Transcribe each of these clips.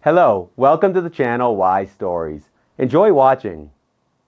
Hello, welcome to the channel Wise Stories. Enjoy watching.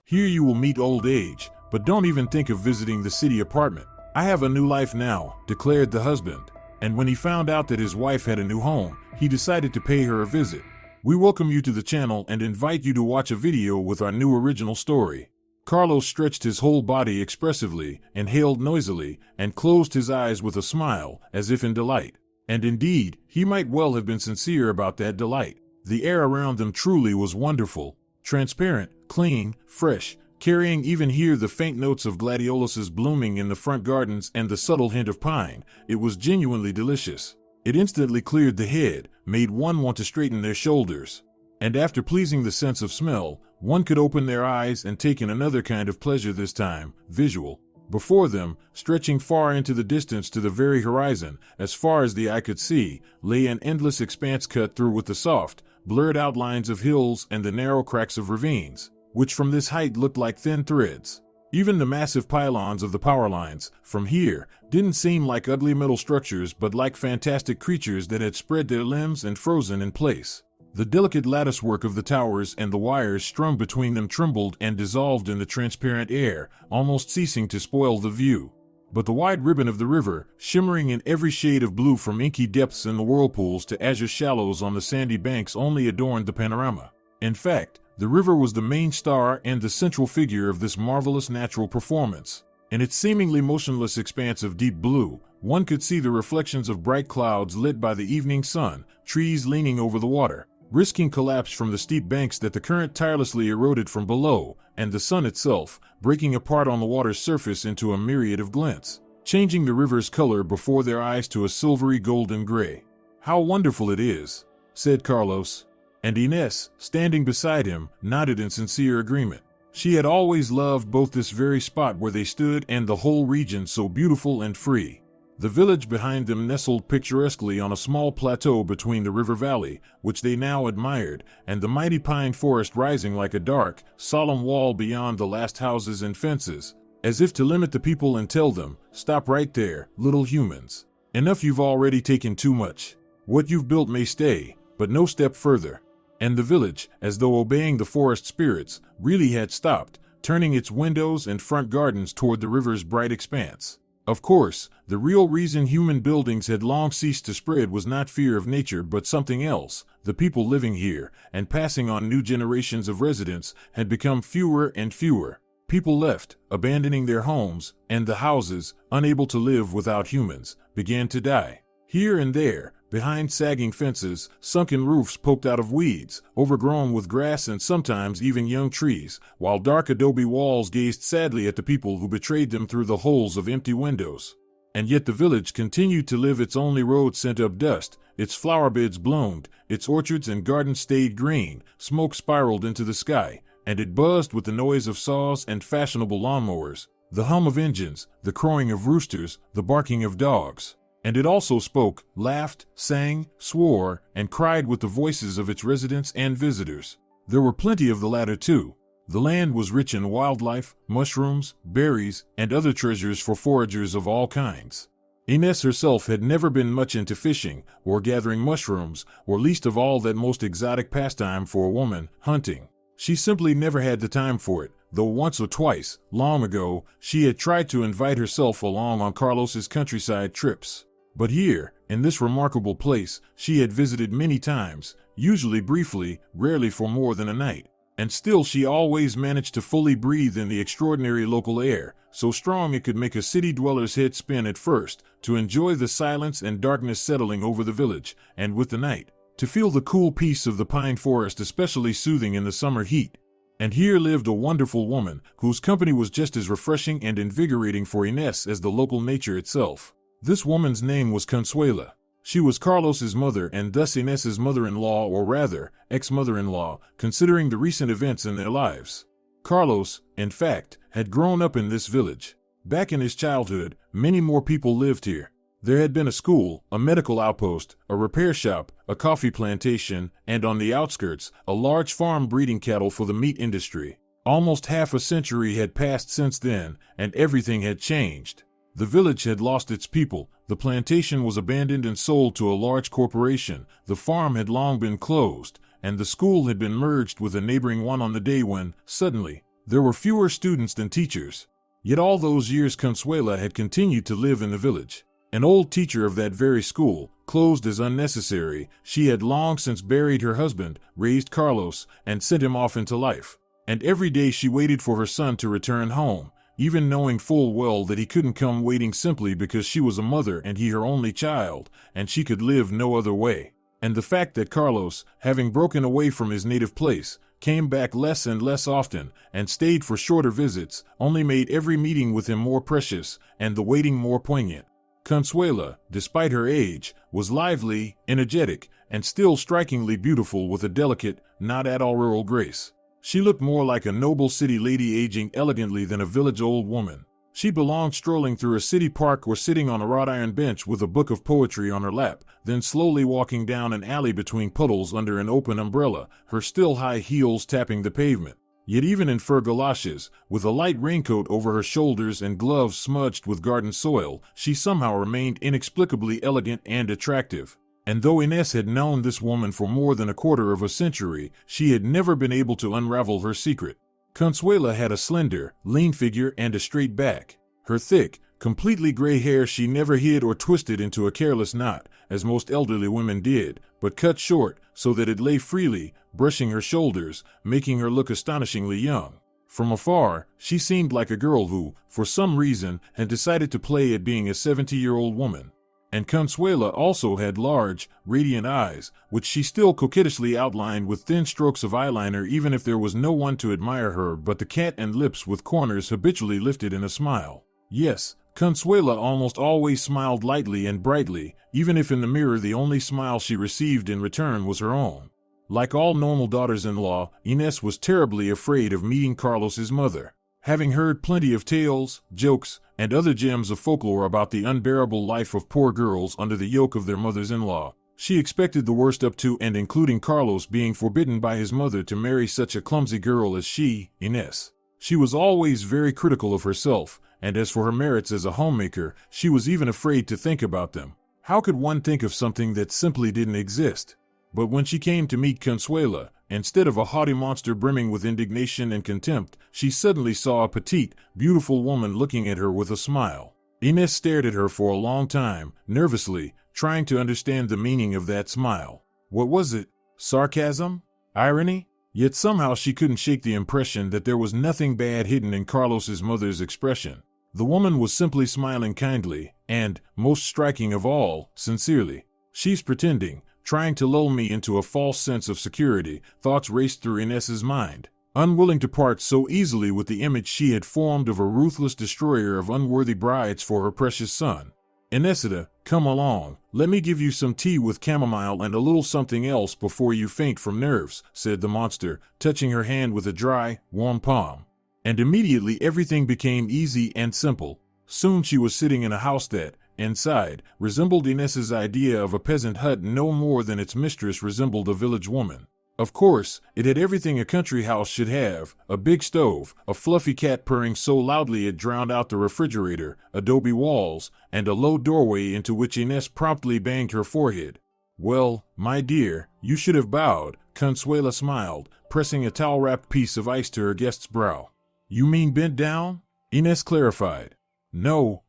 Here you will meet old age, but don't even think of visiting the city apartment. I have a new life now, declared the husband. And when he found out that his wife had a new home, he decided to pay her a visit. We welcome you to the channel and invite you to watch a video with our new original story. Carlos stretched his whole body expressively, inhaled noisily, and closed his eyes with a smile, as if in delight. And indeed, he might well have been sincere about that delight. The air around them truly was wonderful, transparent, clean, fresh, carrying even here the faint notes of gladioluses blooming in the front gardens and the subtle hint of pine. It was genuinely delicious. It instantly cleared the head, made one want to straighten their shoulders. And after pleasing the sense of smell, one could open their eyes and take in another kind of pleasure, this time visual. Before them, stretching far into the distance to the very horizon, as far as the eye could see, lay an endless expanse cut through with the soft, blurred outlines of hills and the narrow cracks of ravines, which from this height looked like thin threads. Even the massive pylons of the power lines, from here, didn't seem like ugly metal structures but like fantastic creatures that had spread their limbs and frozen in place. The delicate latticework of the towers and the wires strung between them trembled and dissolved in the transparent air, almost ceasing to spoil the view. But the wide ribbon of the river, shimmering in every shade of blue from inky depths in the whirlpools to azure shallows on the sandy banks, only adorned the panorama. In fact, the river was the main star and the central figure of this marvelous natural performance. In its seemingly motionless expanse of deep blue, one could see the reflections of bright clouds lit by the evening sun, trees leaning over the water, risking collapse from the steep banks that the current tirelessly eroded from below, and the sun itself, breaking apart on the water's surface into a myriad of glints, changing the river's color before their eyes to a silvery golden gray. "How wonderful it is," said Carlos. And Ines, standing beside him, nodded in sincere agreement. She had always loved both this very spot where they stood and the whole region so beautiful and free. The village behind them nestled picturesquely on a small plateau between the river valley, which they now admired, and the mighty pine forest rising like a dark, solemn wall beyond the last houses and fences, as if to limit the people and tell them, "Stop right there, little humans. Enough, you've already taken too much. What you've built may stay, but no step further." And the village, as though obeying the forest spirits, really had stopped, turning its windows and front gardens toward the river's bright expanse. Of course, the real reason human buildings had long ceased to spread was not fear of nature but something else. The people living here, and passing on new generations of residents, had become fewer and fewer. People left, abandoning their homes, and the houses, unable to live without humans, began to die. Here and there, behind sagging fences, sunken roofs poked out of weeds, overgrown with grass and sometimes even young trees, while dark adobe walls gazed sadly at the people who betrayed them through the holes of empty windows. And yet the village continued to live. Its only road sent up dust, its flower beds bloomed, its orchards and gardens stayed green, smoke spiraled into the sky, and it buzzed with the noise of saws and fashionable lawnmowers, the hum of engines, the crowing of roosters, the barking of dogs. And it also spoke, laughed, sang, swore, and cried with the voices of its residents and visitors. There were plenty of the latter too. The land was rich in wildlife, mushrooms, berries, and other treasures for foragers of all kinds. Ines herself had never been much into fishing, or gathering mushrooms, or least of all that most exotic pastime for a woman, hunting. She simply never had the time for it, though once or twice, long ago, she had tried to invite herself along on Carlos's countryside trips. But here, in this remarkable place, she had visited many times, usually briefly, rarely for more than a night. And still she always managed to fully breathe in the extraordinary local air, so strong it could make a city dweller's head spin at first, to enjoy the silence and darkness settling over the village, and with the night, to feel the cool peace of the pine forest especially soothing in the summer heat. And here lived a wonderful woman, whose company was just as refreshing and invigorating for Ines as the local nature itself. This woman's name was Consuela. She was Carlos's mother and thus Ines's mother-in-law, or rather, ex-mother-in-law, considering the recent events in their lives. Carlos, in fact, had grown up in this village. Back in his childhood, many more people lived here. There had been a school, a medical outpost, a repair shop, a coffee plantation, and on the outskirts, a large farm breeding cattle for the meat industry. Almost half a century had passed since then, and everything had changed. The village had lost its people, the plantation was abandoned and sold to a large corporation, the farm had long been closed, and the school had been merged with a neighboring one on the day when, suddenly, there were fewer students than teachers. Yet all those years Consuela had continued to live in the village. An old teacher of that very school, closed as unnecessary, she had long since buried her husband, raised Carlos, and sent him off into life. And every day she waited for her son to return home, even knowing full well that he couldn't come, waiting simply because she was a mother and he her only child, and she could live no other way. And the fact that Carlos, having broken away from his native place, came back less and less often, and stayed for shorter visits, only made every meeting with him more precious, and the waiting more poignant. Consuela, despite her age, was lively, energetic, and still strikingly beautiful with a delicate, not at all rural grace. She looked more like a noble city lady aging elegantly than a village old woman. She belonged strolling through a city park or sitting on a wrought iron bench with a book of poetry on her lap, then slowly walking down an alley between puddles under an open umbrella, her still high heels tapping the pavement. Yet even in fur galoshes, with a light raincoat over her shoulders and gloves smudged with garden soil, she somehow remained inexplicably elegant and attractive. And though Ines had known this woman for more than a quarter of a century, she had never been able to unravel her secret. Consuela had a slender, lean figure and a straight back. Her thick, completely gray hair she never hid or twisted into a careless knot, as most elderly women did, but cut short so that it lay freely, brushing her shoulders, making her look astonishingly young. From afar, she seemed like a girl who, for some reason, had decided to play at being a 70-year-old woman. And Consuela also had large, radiant eyes, which she still coquettishly outlined with thin strokes of eyeliner even if there was no one to admire her but the cat, and lips with corners habitually lifted in a smile. Yes, Consuela almost always smiled lightly and brightly, even if in the mirror the only smile she received in return was her own. Like all normal daughters-in-law, Ines was terribly afraid of meeting Carlos's mother. Having heard plenty of tales, jokes, and other gems of folklore about the unbearable life of poor girls under the yoke of their mothers-in-law, she expected the worst, up to and including Carlos being forbidden by his mother to marry such a clumsy girl as she, Ines. She was always very critical of herself, and as for her merits as a homemaker, she was even afraid to think about them. How could one think of something that simply didn't exist? But when she came to meet Consuela, instead of a haughty monster brimming with indignation and contempt, she suddenly saw a petite, beautiful woman looking at her with a smile. Ines stared at her for a long time, nervously, trying to understand the meaning of that smile. What was it? Sarcasm? Irony? Yet somehow she couldn't shake the impression that there was nothing bad hidden in Carlos's mother's expression. The woman was simply smiling kindly, and, most striking of all, sincerely. She's pretending, trying to lull me into a false sense of security, thoughts raced through Ines's mind. Unwilling to part so easily with the image she had formed of a ruthless destroyer of unworthy brides for her precious son. Inesita, come along, let me give you some tea with chamomile and a little something else before you faint from nerves, said the monster, touching her hand with a dry, warm palm. And immediately everything became easy and simple. Soon she was sitting in a house that, inside, resembled Ines's idea of a peasant hut no more than its mistress resembled a village woman. Of course, it had everything a country house should have: a big stove, a fluffy cat purring so loudly it drowned out the refrigerator, adobe walls, and a low doorway into which Ines promptly banged her forehead. Well, my dear, you should have bowed, Consuela smiled, pressing a towel-wrapped piece of ice to her guest's brow. You mean bent down? Ines clarified. No,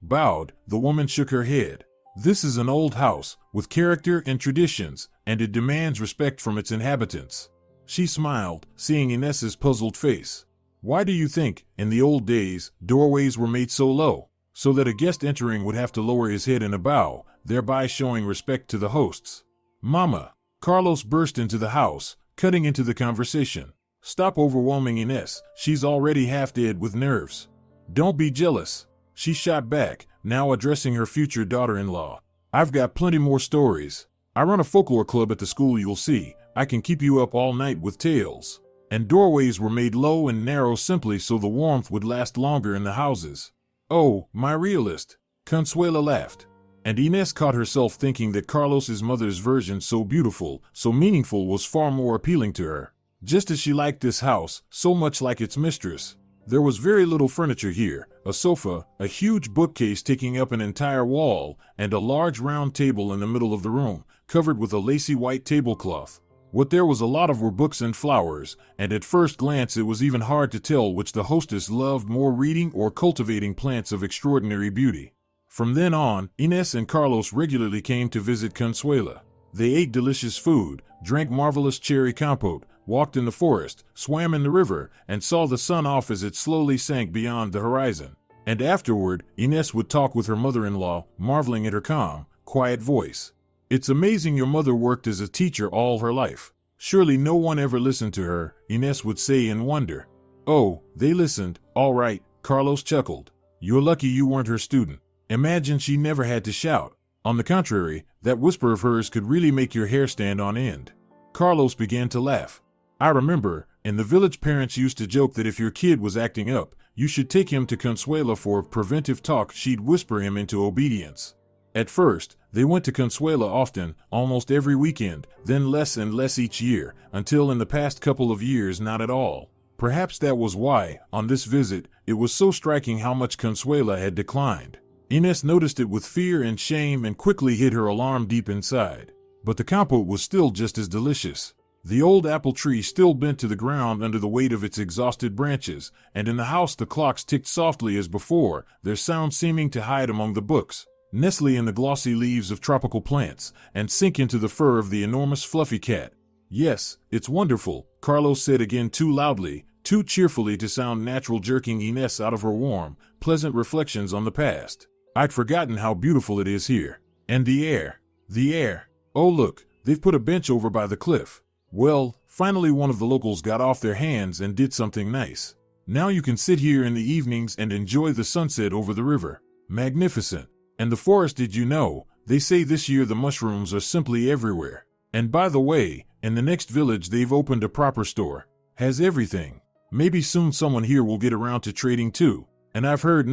bowed, the woman shook her head. This is an old house, with character and traditions, and it demands respect from its inhabitants. She smiled, seeing Ines's puzzled face. Why do you think, in the old days, doorways were made so low? So that a guest entering would have to lower his head in a bow, thereby showing respect to the hosts. Mama! Carlos burst into the house, cutting into the conversation. Stop overwhelming Ines, she's already half dead with nerves. Don't be jealous, she shot back, now addressing her future daughter-in-law. I've got plenty more stories. I run a folklore club at the school, you'll see. I can keep you up all night with tales. And doorways were made low and narrow simply so the warmth would last longer in the houses. Oh, my realist. Consuela laughed. And Ines caught herself thinking that Carlos's mother's version, so beautiful, so meaningful, was far more appealing to her. Just as she liked this house, so much like its mistress. There was very little furniture here, a sofa, a huge bookcase taking up an entire wall, and a large round table in the middle of the room, covered with a lacy white tablecloth. What there was a lot of were books and flowers, and at first glance it was even hard to tell which the hostess loved more, reading or cultivating plants of extraordinary beauty. From then on, Ines and Carlos regularly came to visit Consuela. They ate delicious food, drank marvelous cherry compote, walked in the forest, swam in the river, and saw the sun off as it slowly sank beyond the horizon. And afterward, Ines would talk with her mother-in-law, marveling at her calm, quiet voice. "It's amazing your mother worked as a teacher all her life. Surely no one ever listened to her," Ines would say in wonder. "Oh, they listened, all right," Carlos chuckled. "You're lucky you weren't her student. Imagine she never had to shout. On the contrary, that whisper of hers could really make your hair stand on end." Carlos began to laugh. "I remember, in the village parents used to joke that if your kid was acting up, you should take him to Consuela for preventive talk. She'd whisper him into obedience." At first, they went to Consuela often, almost every weekend, then less and less each year, until in the past couple of years not at all. Perhaps that was why, on this visit, it was so striking how much Consuela had declined. Ines noticed it with fear and shame and quickly hid her alarm deep inside. But the compote was still just as delicious. The old apple tree still bent to the ground under the weight of its exhausted branches, and in the house the clocks ticked softly as before, their sound seeming to hide among the books, nestle in the glossy leaves of tropical plants, and sink into the fur of the enormous fluffy cat. "Yes, it's wonderful," Carlos said again, too loudly, too cheerfully to sound natural, jerking Ines out of her warm, pleasant reflections on the past. "I'd forgotten how beautiful it is here. And the air. The air. Oh look, they've put a bench over by the cliff. Well, finally one of the locals got off their hands and did something nice. Now you can sit here in the evenings and enjoy the sunset over the river. Magnificent. And the forest, did you know, they say this year the mushrooms are simply everywhere. And by the way, in the next village they've opened a proper store. Has everything. Maybe soon someone here will get around to trading too. And I've heard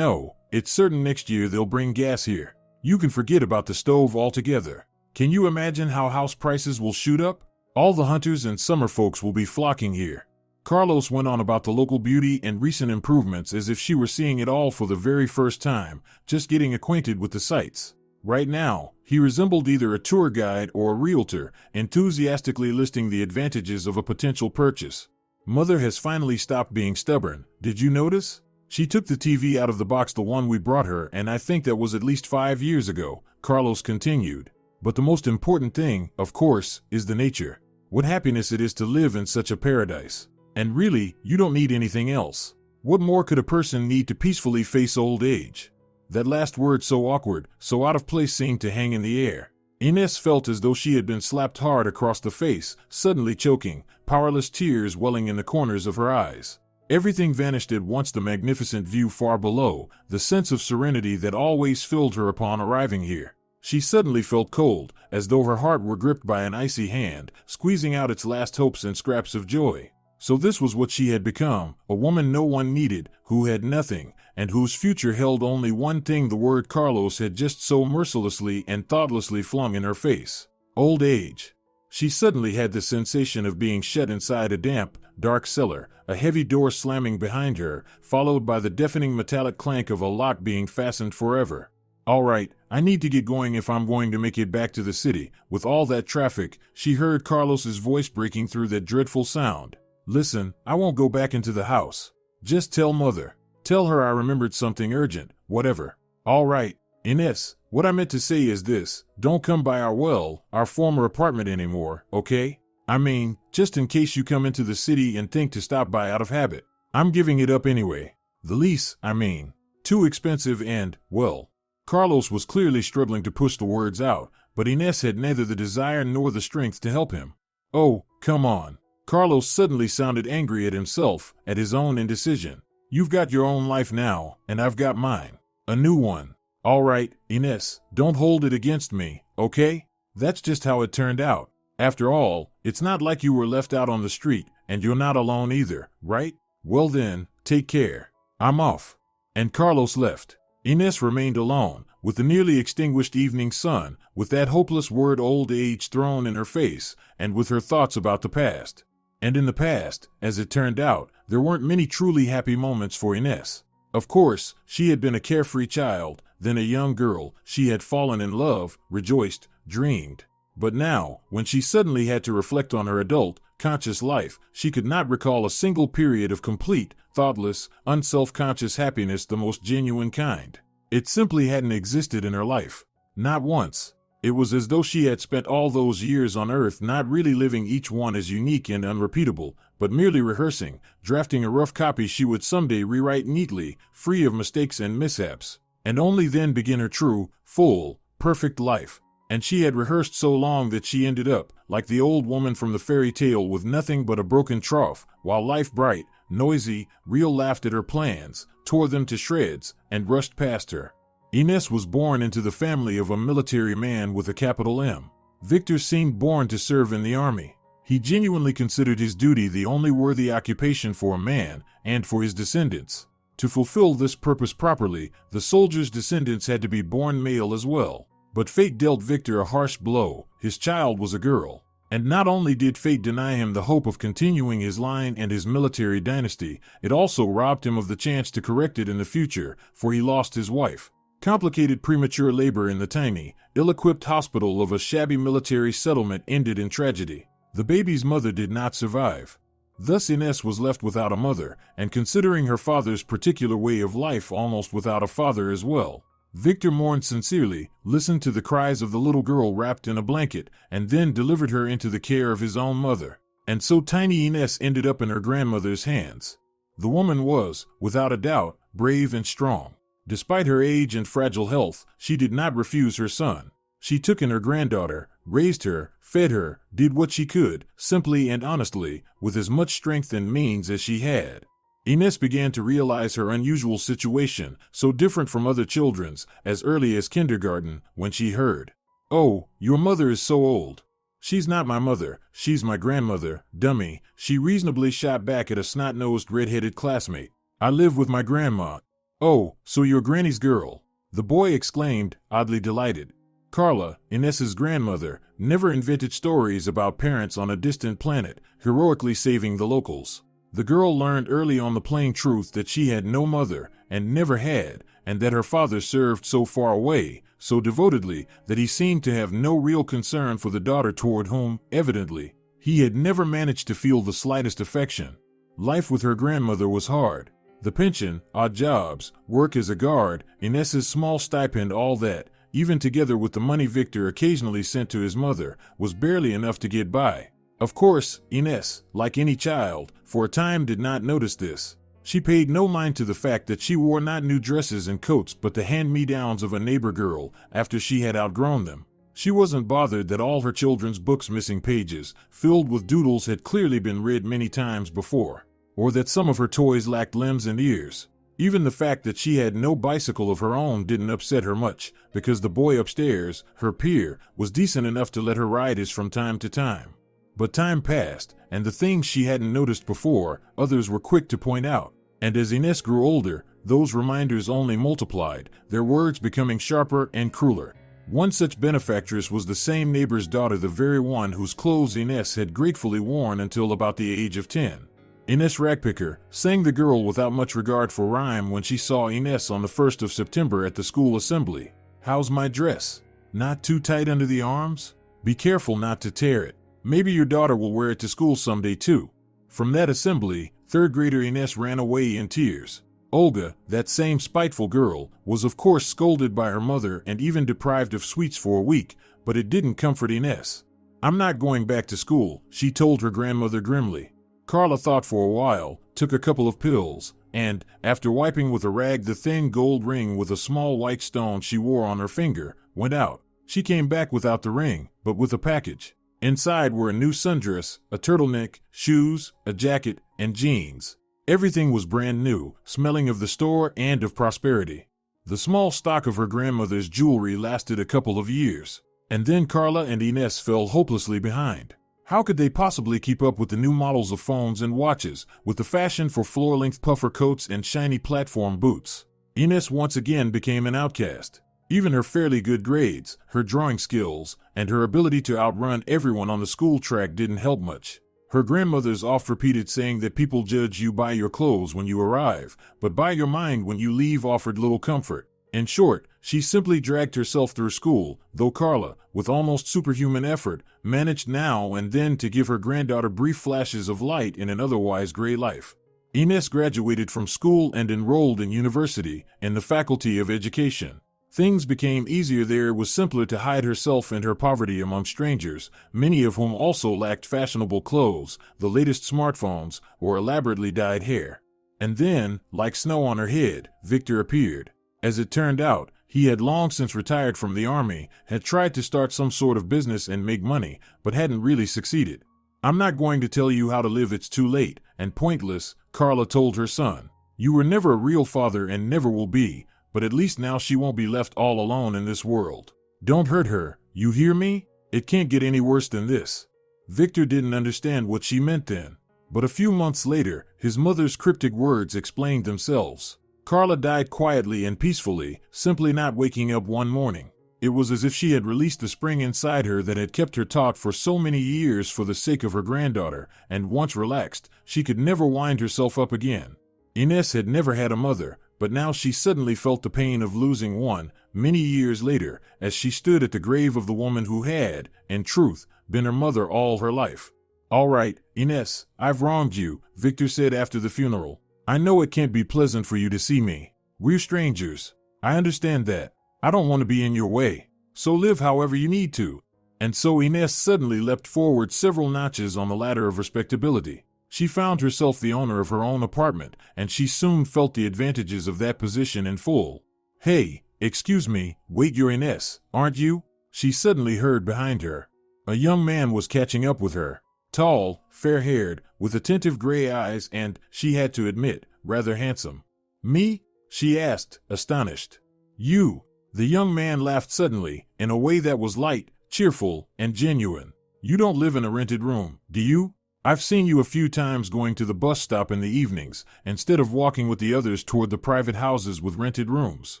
it's certain next year they'll bring gas here. You can forget about the stove altogether. Can you imagine how house prices will shoot up? All the hunters and summer folks will be flocking here." Carlos went on about the local beauty and recent improvements as if she were seeing it all for the very first time, just getting acquainted with the sights. Right now, he resembled either a tour guide or a realtor, enthusiastically listing the advantages of a potential purchase. "Mother has finally stopped being stubborn, did you notice? She took the TV out of the box, the one we brought her, and I think that was at least 5 years ago," Carlos continued. "But the most important thing, of course, is the nature. What happiness it is to live in such a paradise. And really, you don't need anything else. What more could a person need to peacefully face old age?" That last word, so awkward, so out of place, seemed to hang in the air. Ines felt as though she had been slapped hard across the face, suddenly choking, powerless tears welling in the corners of her eyes. Everything vanished at once, the magnificent view far below, the sense of serenity that always filled her upon arriving here. She suddenly felt cold, as though her heart were gripped by an icy hand, squeezing out its last hopes and scraps of joy. So this was what she had become, a woman no one needed, who had nothing, and whose future held only one thing, the word Carlos had just so mercilessly and thoughtlessly flung in her face: old age. She suddenly had the sensation of being shut inside a damp, dark cellar, a heavy door slamming behind her, followed by the deafening metallic clank of a lock being fastened forever. "All right, I need to get going if I'm going to make it back to the city, with all that traffic," she heard Carlos's voice breaking through that dreadful sound. "Listen, I won't go back into the house. Just tell Mother. Tell her I remembered something urgent, whatever." "All right, Ines, what I meant to say is this: don't come by our former apartment anymore, okay? I mean, just in case you come into the city and think to stop by out of habit. I'm giving it up anyway. The lease, I mean. Too expensive and, well." Carlos was clearly struggling to push the words out, but Ines had neither the desire nor the strength to help him. "Oh, come on." Carlos suddenly sounded angry at himself, at his own indecision. "You've got your own life now, and I've got mine. A new one. All right, Ines, don't hold it against me, okay? That's just how it turned out. After all, it's not like you were left out on the street, and you're not alone either, right? Well then, take care. I'm off." And Carlos left. Ines remained alone, with the nearly extinguished evening sun, with that hopeless word old age thrown in her face, and with her thoughts about the past. And in the past, as it turned out, there weren't many truly happy moments for Ines. Of course, she had been a carefree child, then a young girl, she had fallen in love, rejoiced, dreamed. But now, when she suddenly had to reflect on her adult, conscious life, she could not recall a single period of complete, thoughtless, unself-conscious happiness, the most genuine kind. It simply hadn't existed in her life. Not once. It was as though she had spent all those years on Earth not really living each one as unique and unrepeatable, but merely rehearsing, drafting a rough copy she would someday rewrite neatly, free of mistakes and mishaps, and only then begin her true, full, perfect life. And she had rehearsed so long that she ended up, like the old woman from the fairy tale, with nothing but a broken trough, while life, bright, noisy, real, laughed at her plans, tore them to shreds, and rushed past her. Ines was born into the family of a military man with a capital M. Victor seemed born to serve in the army. He genuinely considered his duty the only worthy occupation for a man, and for his descendants. To fulfill this purpose properly, the soldier's descendants had to be born male as well. But fate dealt Victor a harsh blow. His child was a girl. And not only did fate deny him the hope of continuing his line and his military dynasty, it also robbed him of the chance to correct it in the future, for he lost his wife. Complicated premature labor in the tiny, ill-equipped hospital of a shabby military settlement ended in tragedy. The baby's mother did not survive. Thus Ines was left without a mother, and considering her father's particular way of life, almost without a father as well. Victor mourned sincerely, listened to the cries of the little girl wrapped in a blanket, and then delivered her into the care of his own mother. And so tiny Ines ended up in her grandmother's hands. The woman was, without a doubt, brave and strong. Despite her age and fragile health, she did not refuse her son. She took in her granddaughter, raised her, fed her, did what she could, simply and honestly, with as much strength and means as she had. Ines began to realize her unusual situation, so different from other children's, as early as kindergarten, when she heard, "Oh, your mother is so old." "She's not my mother, she's my grandmother, dummy," she reasonably shot back at a snot-nosed red-headed classmate. "I live with my grandma." "Oh, so you're Granny's girl," the boy exclaimed, oddly delighted. Carla, Ines's grandmother, never invented stories about parents on a distant planet, heroically saving the locals. The girl learned early on the plain truth that she had no mother, and never had, and that her father served so far away, so devotedly, that he seemed to have no real concern for the daughter toward whom, evidently, he had never managed to feel the slightest affection. Life with her grandmother was hard. The pension, odd jobs, work as a guard, Ines's small stipend, all that, even together with the money Victor occasionally sent to his mother, was barely enough to get by. Of course, Ines, like any child, for a time did not notice this. She paid no mind to the fact that she wore not new dresses and coats but the hand-me-downs of a neighbor girl after she had outgrown them. She wasn't bothered that all her children's books missing pages, filled with doodles, had clearly been read many times before, or that some of her toys lacked limbs and ears. Even the fact that she had no bicycle of her own didn't upset her much, because the boy upstairs, her peer, was decent enough to let her ride his from time to time. But time passed, and the things she hadn't noticed before, others were quick to point out. And as Ines grew older, those reminders only multiplied, their words becoming sharper and crueler. One such benefactress was the same neighbor's daughter, the very one whose clothes Ines had gratefully worn until about the age of 10. "Ines Ragpicker," sang the girl without much regard for rhyme when she saw Ines on the 1st of September at the school assembly. "How's my dress? Not too tight under the arms? Be careful not to tear it. Maybe your daughter will wear it to school someday too." From that assembly, third grader Ines ran away in tears. Olga, that same spiteful girl, was of course scolded by her mother and even deprived of sweets for a week, but it didn't comfort Ines. "I'm not going back to school," she told her grandmother grimly. Carla thought for a while, took a couple of pills, and, after wiping with a rag the thin gold ring with a small white stone she wore on her finger, went out. She came back without the ring, but with a package. Inside were a new sundress, a turtleneck, shoes, a jacket, and jeans. Everything was brand new, smelling of the store and of prosperity. The small stock of her grandmother's jewelry lasted a couple of years, and then Carla and Ines fell hopelessly behind. How could they possibly keep up with the new models of phones and watches, with the fashion for floor-length puffer coats and shiny platform boots? Ines once again became an outcast. Even her fairly good grades, her drawing skills, and her ability to outrun everyone on the school track didn't help much. Her grandmother's oft-repeated saying that people judge you by your clothes when you arrive, but by your mind when you leave offered little comfort. In short, She simply dragged herself through school, though Carla, with almost superhuman effort, managed now and then to give her granddaughter brief flashes of light in an otherwise gray life. Ines graduated from school and enrolled in university, in the Faculty of Education. Things became easier there. It was simpler to hide herself and her poverty among strangers, many of whom also lacked fashionable clothes, the latest smartphones, or elaborately dyed hair. And then, like snow on her head, Victor appeared. As it turned out, he had long since retired from the army, had tried to start some sort of business and make money, but hadn't really succeeded. "I'm not going to tell you how to live, it's too late and pointless," Carla told her son. "You were never a real father and never will be, but at least now she won't be left all alone in this world. Don't hurt her, you hear me? It can't get any worse than this." Victor didn't understand what she meant then. But a few months later, his mother's cryptic words explained themselves. Carla died quietly and peacefully, simply not waking up one morning. It was as if she had released the spring inside her that had kept her taut for so many years for the sake of her granddaughter, and once relaxed, she could never wind herself up again. Ines had never had a mother, but now she suddenly felt the pain of losing one, many years later, as she stood at the grave of the woman who had, in truth, been her mother all her life. "All right, Ines, I've wronged you," Victor said after the funeral. "I know it can't be pleasant for you to see me. We're strangers. I understand that. I don't want to be in your way. So live however you need to." And so Ines suddenly leapt forward several notches on the ladder of respectability. She found herself the owner of her own apartment, and she soon felt the advantages of that position in full. "Hey, excuse me, wait, you're Ines, aren't you?" she suddenly heard behind her. A young man was catching up with her. Tall, fair-haired, with attentive gray eyes and, she had to admit, rather handsome. "Me?" she asked, astonished. "You." The young man laughed suddenly, in a way that was light, cheerful, and genuine. "You don't live in a rented room, do you? I've seen you a few times going to the bus stop in the evenings, instead of walking with the others toward the private houses with rented rooms."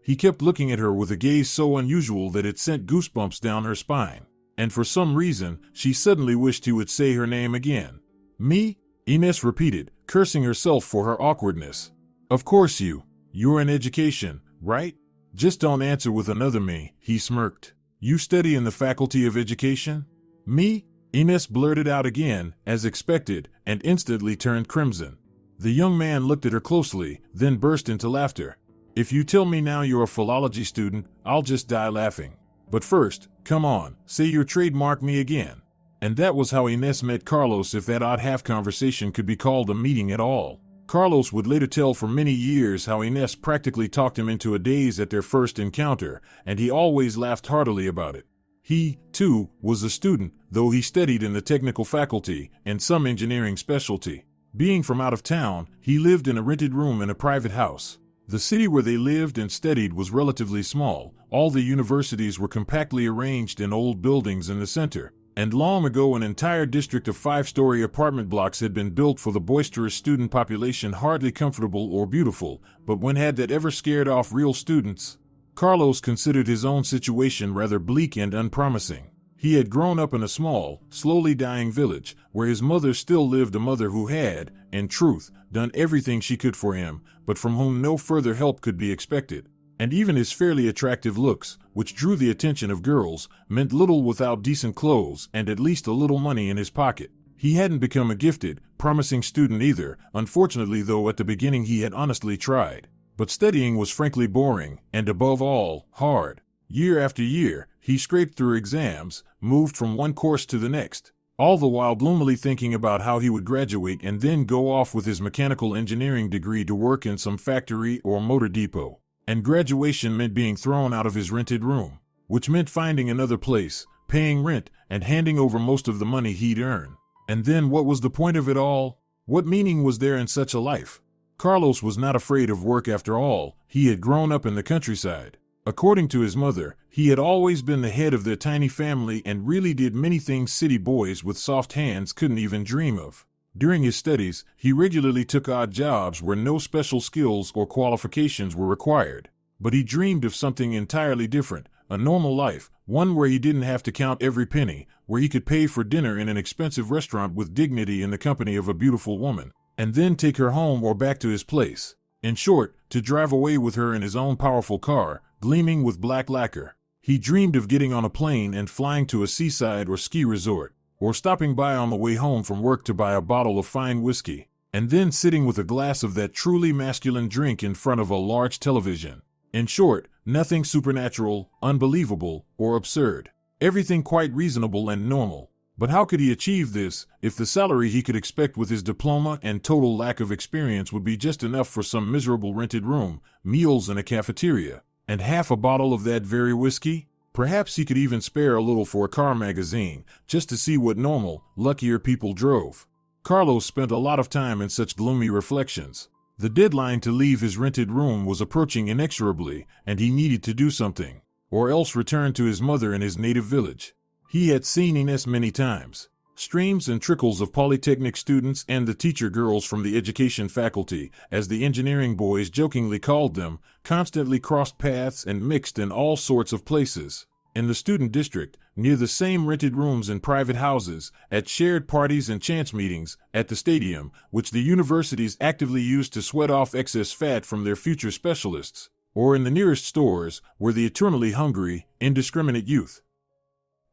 He kept looking at her with a gaze so unusual that it sent goosebumps down her spine. And for some reason, she suddenly wished he would say her name again. "Me?" Ines repeated, cursing herself for her awkwardness. "Of course you're in education, right? Just don't answer with another me," he smirked. "You study in the Faculty of Education?" "Me?" Ines blurted out again, as expected, and instantly turned crimson. The young man looked at her closely, then burst into laughter. "If you tell me now you're a philology student, I'll just die laughing. But first, come on, say your trademark me again." And that was how Ines met Carlos, if that odd half-conversation could be called a meeting at all. Carlos would later tell for many years how Ines practically talked him into a daze at their first encounter, and he always laughed heartily about it. He, too, was a student, though he studied in the technical faculty and some engineering specialty. Being from out of town, he lived in a rented room in a private house. The city where they lived and studied was relatively small. All the universities were compactly arranged in old buildings in the center, and long ago an entire district of 5-story apartment blocks had been built for the boisterous student population, hardly comfortable or beautiful, but when had that ever scared off real students? Carlos considered his own situation rather bleak and unpromising. He had grown up in a small, slowly dying village, where his mother still lived, a mother who had, in truth, done everything she could for him, but from whom no further help could be expected. And even his fairly attractive looks, which drew the attention of girls, meant little without decent clothes and at least a little money in his pocket. He hadn't become a gifted, promising student either, unfortunately, though at the beginning he had honestly tried. But studying was frankly boring, and above all, hard. Year after year, he scraped through exams, moved from one course to the next, all the while gloomily thinking about how he would graduate and then go off with his mechanical engineering degree to work in some factory or motor depot. And graduation meant being thrown out of his rented room, which meant finding another place, paying rent, and handing over most of the money he'd earned. And then what was the point of it all? What meaning was there in such a life? Carlos was not afraid of work after all. He had grown up in the countryside. According to his mother, he had always been the head of their tiny family and really did many things city boys with soft hands couldn't even dream of. During his studies, he regularly took odd jobs where no special skills or qualifications were required. But he dreamed of something entirely different, a normal life, one where he didn't have to count every penny, where he could pay for dinner in an expensive restaurant with dignity in the company of a beautiful woman, and then take her home or back to his place. In short, to drive away with her in his own powerful car, gleaming with black lacquer. He dreamed of getting on a plane and flying to a seaside or ski resort, or stopping by on the way home from work to buy a bottle of fine whiskey, and then sitting with a glass of that truly masculine drink in front of a large television. In short, nothing supernatural, unbelievable, or absurd. Everything quite reasonable and normal. But how could he achieve this if the salary he could expect with his diploma and total lack of experience would be just enough for some miserable rented room, meals in a cafeteria, and half a bottle of that very whiskey? Perhaps he could even spare a little for a car magazine, just to see what normal, luckier people drove. Carlos spent a lot of time in such gloomy reflections. The deadline to leave his rented room was approaching inexorably, and he needed to do something, or else return to his mother in his native village. He had seen Ines many times. Streams and trickles of polytechnic students and the teacher girls from the education faculty, as the engineering boys jokingly called them, constantly crossed paths and mixed in all sorts of places. In the student district, near the same rented rooms in private houses, at shared parties and chance meetings, at the stadium, which the universities actively used to sweat off excess fat from their future specialists, or in the nearest stores, were the eternally hungry, indiscriminate youth.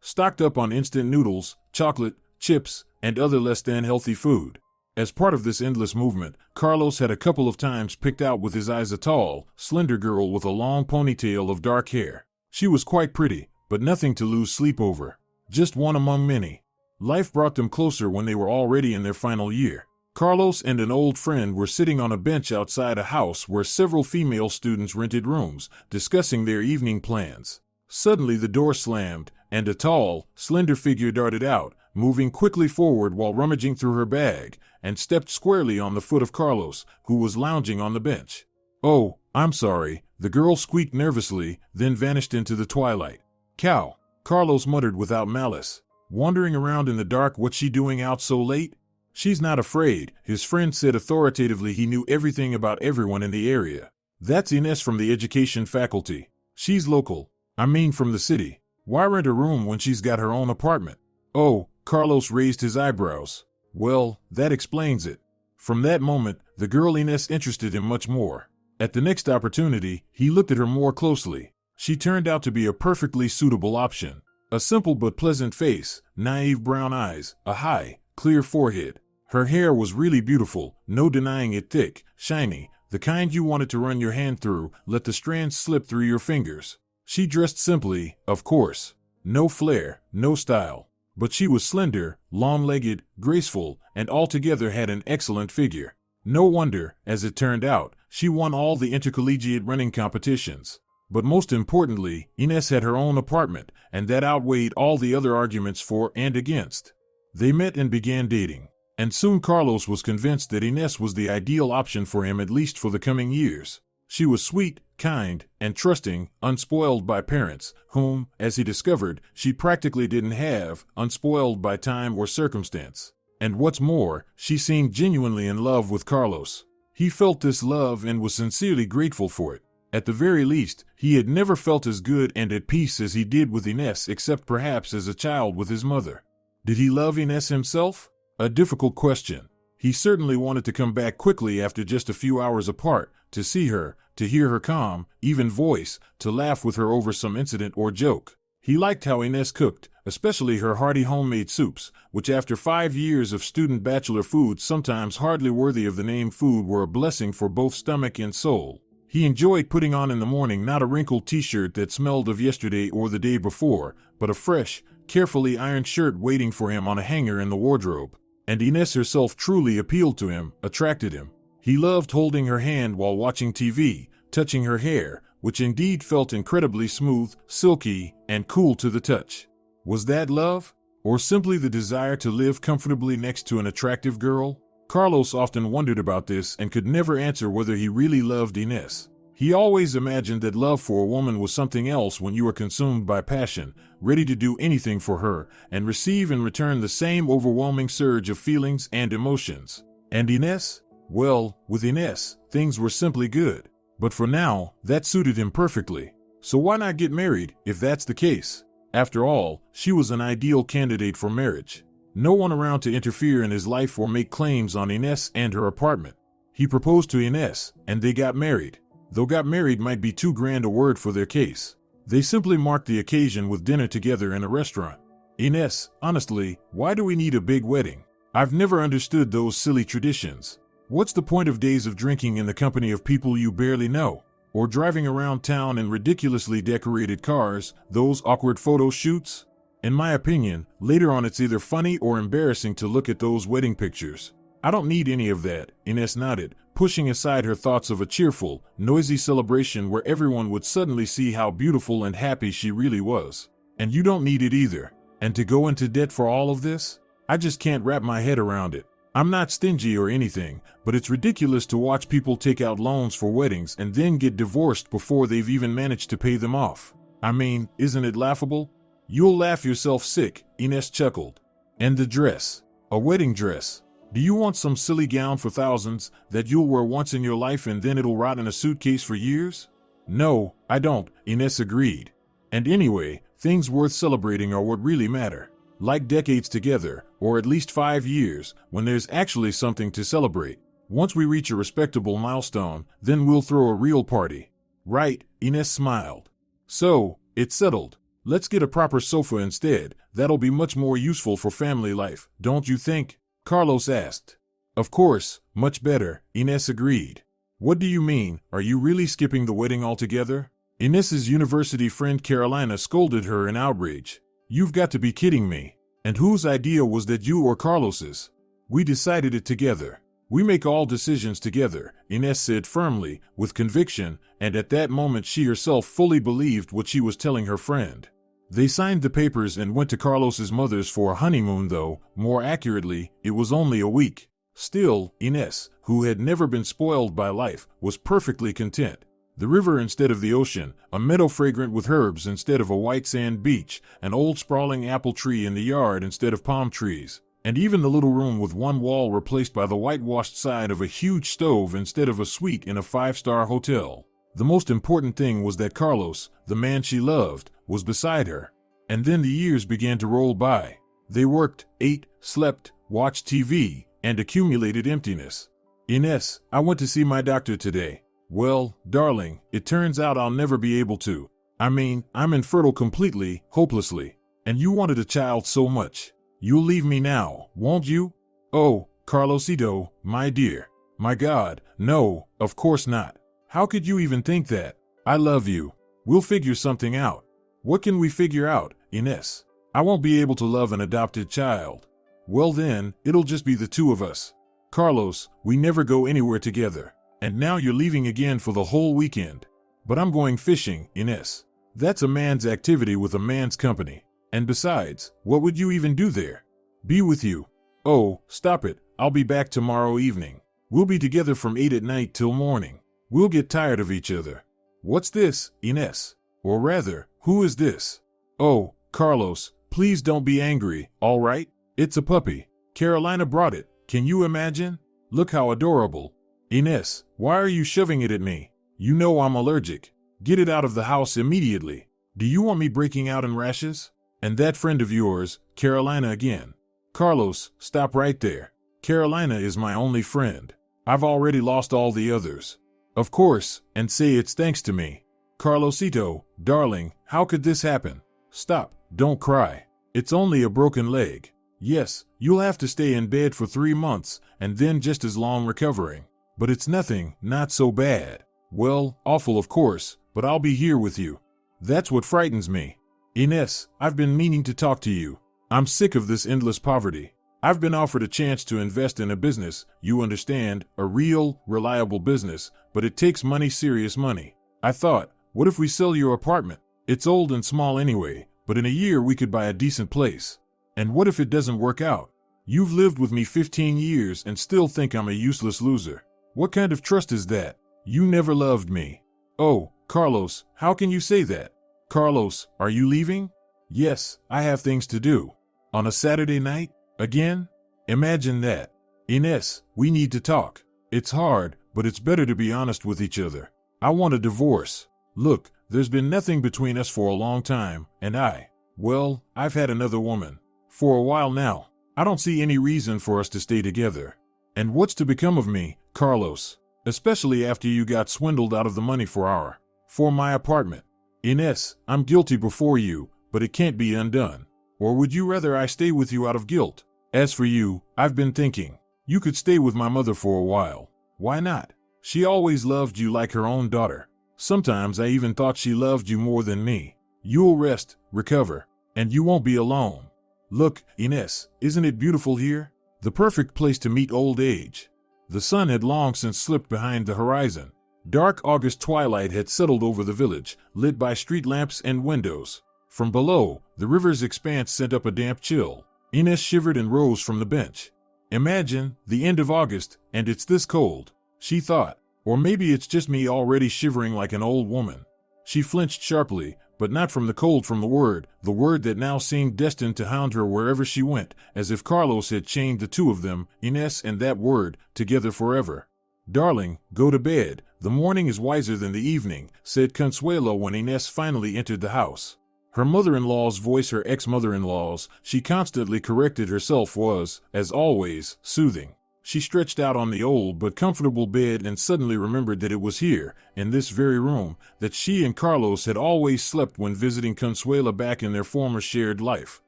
Stocked up on instant noodles, chocolate, chips, and other less than healthy food. As part of this endless movement, Carlos had a couple of times picked out with his eyes a tall, slender girl with a long ponytail of dark hair. She was quite pretty, but nothing to lose sleep over. Just one among many. Life brought them closer when they were already in their final year. Carlos and an old friend were sitting on a bench outside a house where several female students rented rooms, discussing their evening plans. Suddenly the door slammed, and a tall, slender figure darted out, moving quickly forward while rummaging through her bag, and stepped squarely on the foot of Carlos, who was lounging on the bench. "Oh, I'm sorry," the girl squeaked nervously, then vanished into the twilight. "Cow," Carlos muttered without malice. "Wandering around in the dark, what's she doing out so late?" "She's not afraid," his friend said authoritatively. He knew everything about everyone in the area. "That's Ines from the education faculty. She's local. I mean from the city. Why rent a room when she's got her own apartment?" "Oh," Carlos raised his eyebrows. "Well, that explains it." From that moment, the girl Ines interested him much more. At the next opportunity, he looked at her more closely. She turned out to be a perfectly suitable option. A simple but pleasant face, naive brown eyes, a high, clear forehead. Her hair was really beautiful, no denying it, thick, shiny, the kind you wanted to run your hand through, let the strands slip through your fingers. She dressed simply, of course. No flair, no style. But she was slender, long-legged, graceful, and altogether had an excellent figure. No wonder, as it turned out, she won all the intercollegiate running competitions. But most importantly, Ines had her own apartment, and that outweighed all the other arguments for and against. They met and began dating. And soon Carlos was convinced that Ines was the ideal option for him, at least for the coming years. She was sweet, kind, and trusting, unspoiled by parents, whom, as he discovered, she practically didn't have, unspoiled by time or circumstance. And what's more, she seemed genuinely in love with Carlos. He felt this love and was sincerely grateful for it. At the very least, he had never felt as good and at peace as he did with Ines, except perhaps as a child with his mother. Did he love Ines himself? A difficult question. He certainly wanted to come back quickly after just a few hours apart, to see her, to hear her calm, even voice, to laugh with her over some incident or joke. He liked how Ines cooked, especially her hearty homemade soups, which after 5 years of student bachelor food, sometimes hardly worthy of the name food, were a blessing for both stomach and soul. He enjoyed putting on in the morning not a wrinkled t-shirt that smelled of yesterday or the day before, but a fresh, carefully ironed shirt waiting for him on a hanger in the wardrobe. And Ines herself truly appealed to him, attracted him. He loved holding her hand while watching TV, touching her hair, which indeed felt incredibly smooth, silky, and cool to the touch. Was that love? Or simply the desire to live comfortably next to an attractive girl? Carlos often wondered about this and could never answer whether he really loved Ines. He always imagined that love for a woman was something else when you were consumed by passion, ready to do anything for her, and receive in return the same overwhelming surge of feelings and emotions. And Ines? Well, with Ines, things were simply good. But for now, that suited him perfectly. So why not get married, if that's the case? After all, she was an ideal candidate for marriage. No one around to interfere in his life or make claims on Ines and her apartment. He proposed to Ines, and they got married. though got married might be too grand a word for their case. They simply marked the occasion with dinner together in a restaurant. Ines, honestly, why do we need a big wedding? I've never understood those silly traditions. What's the point of days of drinking in the company of people you barely know? Or driving around town in ridiculously decorated cars, those awkward photo shoots? In my opinion, later on it's either funny or embarrassing to look at those wedding pictures. I don't need any of that, Ines nodded, pushing aside her thoughts of a cheerful, noisy celebration where everyone would suddenly see how beautiful and happy she really was. And you don't need it either. And to go into debt for all of this? I just can't wrap my head around it. I'm not stingy or anything, but it's ridiculous to watch people take out loans for weddings and then get divorced before they've even managed to pay them off. I mean, isn't it laughable? You'll laugh yourself sick, Ines chuckled. And the dress. A wedding dress. Do you want some silly gown for thousands that you'll wear once in your life and then it'll rot in a suitcase for years? No, I don't, Ines agreed. And anyway, things worth celebrating are what really matter. Like decades together, or at least 5 years, when there's actually something to celebrate. Once we reach a respectable milestone, then we'll throw a real party. Right, Ines smiled. So, it's settled. Let's get a proper sofa instead. That'll be much more useful for family life, don't you think? Carlos asked. Of course, much better, Ines agreed. What do you mean, are you really skipping the wedding altogether? Ines's university friend Carolina scolded her in outrage. You've got to be kidding me. And whose idea was that, you or Carlos's? We decided it together. We make all decisions together, Ines said firmly, with conviction, and at that moment she herself fully believed what she was telling her friend. They signed the papers and went to Carlos's mother's for a honeymoon, though, more accurately, it was only a week. Still, Ines, who had never been spoiled by life, was perfectly content. The river instead of the ocean, a meadow fragrant with herbs instead of a white sand beach, an old sprawling apple tree in the yard instead of palm trees, and even the little room with one wall replaced by the whitewashed side of a huge stove instead of a suite in a 5-star hotel. The most important thing was that Carlos, the man she loved, was beside her. And then the years began to roll by. They worked, ate, slept, watched TV, and accumulated emptiness. Ines, I went to see my doctor today. Well, darling, it turns out I'll never be able to. I mean, I'm infertile completely, hopelessly. And you wanted a child so much. You'll leave me now, won't you? Oh, Carlosito, my dear. My God, no, of course not. How could you even think that? I love you. We'll figure something out. What can we figure out, Ines? I won't be able to love an adopted child. Well then, it'll just be the two of us. Carlos, we never go anywhere together. And now you're leaving again for the whole weekend. But I'm going fishing, Ines. That's a man's activity with a man's company. And besides, what would you even do there? Be with you. Oh, stop it. I'll be back tomorrow evening. We'll be together from 8 at night till morning. We'll get tired of each other. What's this, Ines? Or rather, who is this? Oh, Carlos, please don't be angry, all right? It's a puppy. Carolina brought it. Can you imagine? Look how adorable. Ines, why are you shoving it at me? You know I'm allergic. Get it out of the house immediately. Do you want me breaking out in rashes? And that friend of yours, Carolina again. Carlos, stop right there. Carolina is my only friend. I've already lost all the others. Of course, and say it's thanks to me. Carlosito, darling, how could this happen? Stop, don't cry. It's only a broken leg. Yes, you'll have to stay in bed for 3 months, and then just as long recovering. But it's nothing, not so bad. Well, awful of course, but I'll be here with you. That's what frightens me. Ines, I've been meaning to talk to you. I'm sick of this endless poverty. I've been offered a chance to invest in a business, you understand, a real, reliable business, but it takes money, serious money. I thought, what if we sell your apartment? It's old and small anyway, but in a year we could buy a decent place. And what if it doesn't work out? You've lived with me 15 years and still think I'm a useless loser. What kind of trust is that? You never loved me. Oh, Carlos, how can you say that? Carlos, are you leaving? Yes, I have things to do. On a Saturday night? Again? Imagine that. Ines, we need to talk. It's hard, but it's better to be honest with each other. I want a divorce. Look, there's been nothing between us for a long time, and I've had another woman. For a while now. I don't see any reason for us to stay together. And what's to become of me, Carlos? especially after you got swindled out of the money for my apartment. Ines, I'm guilty before you, but it can't be undone. Or would you rather I stay with you out of guilt? As for you, I've been thinking. You could stay with my mother for a while. Why not? She always loved you like her own daughter. Sometimes I even thought she loved you more than me. You'll rest, recover, and you won't be alone. Look, Ines, isn't it beautiful here? The perfect place to meet old age. The sun had long since slipped behind the horizon. Dark August twilight had settled over the village, lit by street lamps and windows. From below, the river's expanse sent up a damp chill. Ines shivered and rose from the bench. Imagine, the end of August, and it's this cold, she thought. Or maybe it's just me already shivering like an old woman. She flinched sharply, but not from the cold, from the word that now seemed destined to hound her wherever she went, as if Carlos had chained the two of them, Ines and that word, together forever. Darling, go to bed, the morning is wiser than the evening, said Consuelo when Ines finally entered the house. Her mother-in-law's voice, her ex-mother-in-law's, she constantly corrected herself, was, as always, soothing. She stretched out on the old but comfortable bed and suddenly remembered that it was here, in this very room, that she and Carlos had always slept when visiting Consuela back in their former shared life.